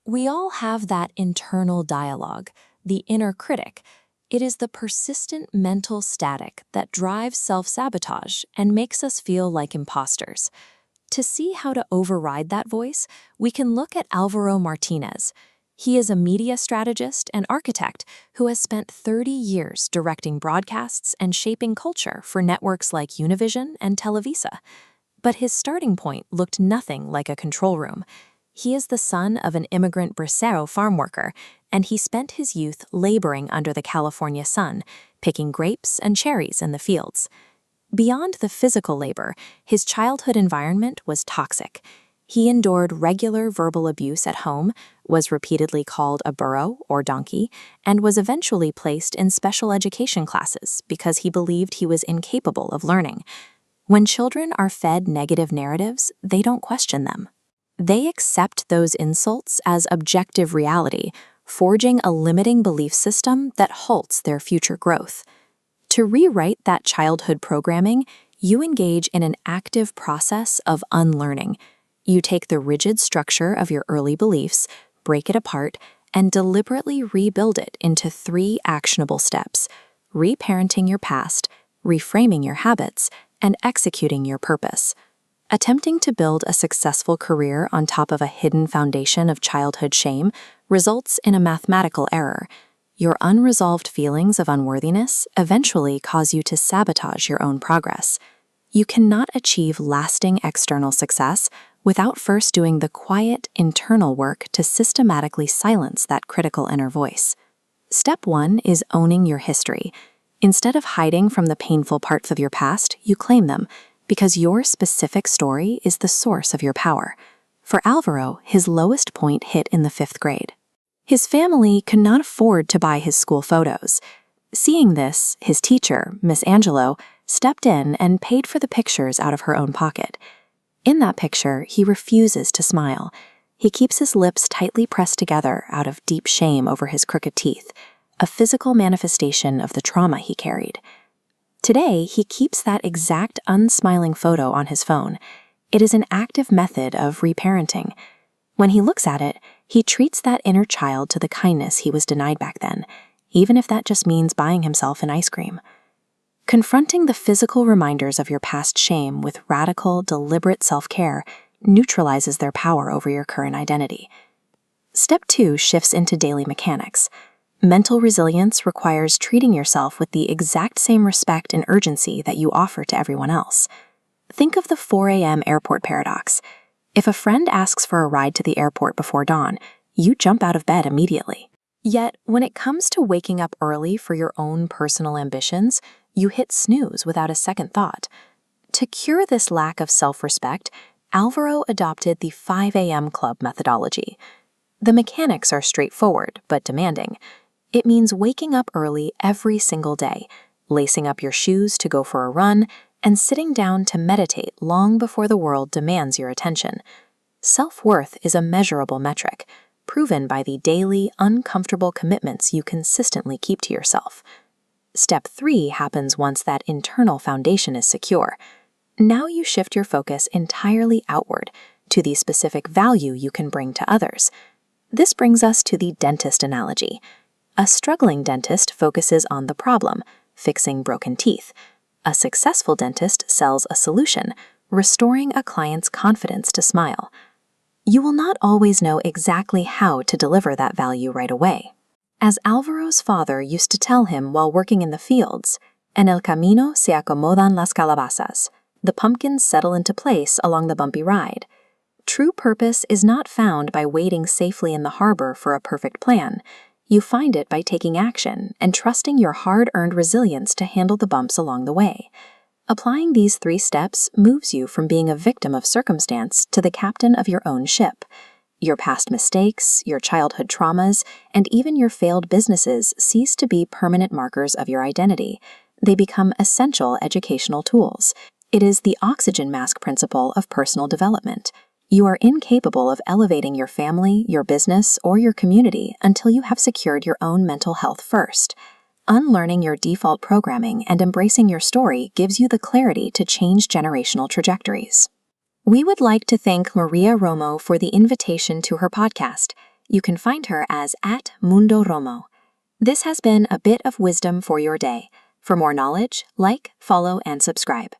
We all have that internal dialogue, the inner critic. It is the persistent mental static that drives self-sabotage and makes us feel like imposters. To see how to override that voice, we can look at Álvaro Martínez. He is a media strategist and architect who has spent 30 years directing broadcasts and shaping culture for networks like Univision and Televisa. But his starting point looked nothing like a control room. He is the son of an immigrant bracero farm worker, and he spent his youth laboring under the California sun, picking grapes and cherries in the fields. Beyond the physical labor, his childhood environment was toxic. He endured regular verbal abuse at home, was repeatedly called a burro or donkey, and was eventually placed in special education classes because he believed he was incapable of learning. When children are fed negative narratives, they don't question them. They accept those insults as objective reality, forging a limiting belief system that halts their future growth. To rewrite that childhood programming, you engage in an active process of unlearning. You take the rigid structure of your early beliefs, break it apart, and deliberately rebuild it into 3 actionable steps: reparenting your past, reframing your habits, and executing your purpose. Attempting to build a successful career on top of a hidden foundation of childhood shame results in a mathematical error. Your unresolved feelings of unworthiness eventually cause you to sabotage your own progress. You cannot achieve lasting external success without first doing the quiet, internal work to systematically silence that critical inner voice. Step 1 is owning your history. Instead of hiding from the painful parts of your past, you claim them, because your specific story is the source of your power. For Álvaro, his lowest point hit in the 5th grade. His family could not afford to buy his school photos. Seeing this, his teacher, Miss Angelo, stepped in and paid for the pictures out of her own pocket. In that picture, he refuses to smile. He keeps his lips tightly pressed together out of deep shame over his crooked teeth, a physical manifestation of the trauma he carried. Today, he keeps that exact unsmiling photo on his phone. It is an active method of reparenting. When he looks at it, he treats that inner child to the kindness he was denied back then, even if that just means buying himself an ice cream. Confronting the physical reminders of your past shame with radical, deliberate self-care neutralizes their power over your current identity. Step 2 shifts into daily mechanics. Mental resilience requires treating yourself with the exact same respect and urgency that you offer to everyone else. Think of the 4 a.m. airport paradox. If a friend asks for a ride to the airport before dawn, you jump out of bed immediately. Yet, when it comes to waking up early for your own personal ambitions, you hit snooze without a second thought. To cure this lack of self-respect, Álvaro adopted the 5 a.m. club methodology. The mechanics are straightforward but demanding. It means waking up early every single day, lacing up your shoes to go for a run, and sitting down to meditate long before the world demands your attention. Self-worth is a measurable metric, proven by the daily, uncomfortable commitments you consistently keep to yourself. Step 3 happens once that internal foundation is secure. Now you shift your focus entirely outward to the specific value you can bring to others. This brings us to the dentist analogy. A struggling dentist focuses on the problem, fixing broken teeth. A successful dentist sells a solution, restoring a client's confidence to smile. You will not always know exactly how to deliver that value right away. As Álvaro's father used to tell him while working in the fields, "En el camino se acomodan las calabazas." The pumpkins settle into place along the bumpy ride. True purpose is not found by waiting safely in the harbor for a perfect plan. You find it by taking action and trusting your hard-earned resilience to handle the bumps along the way. Applying these 3 steps moves you from being a victim of circumstance to the captain of your own ship. Your past mistakes, your childhood traumas, and even your failed businesses cease to be permanent markers of your identity. They become essential educational tools. It is the oxygen mask principle of personal development. You are incapable of elevating your family, your business, or your community until you have secured your own mental health first. Unlearning your default programming and embracing your story gives you the clarity to change generational trajectories. We would like to thank María Romo for the invitation to her podcast. You can find her as @MundoRomo. This has been a bit of wisdom for your day. For more knowledge, like, follow, and subscribe.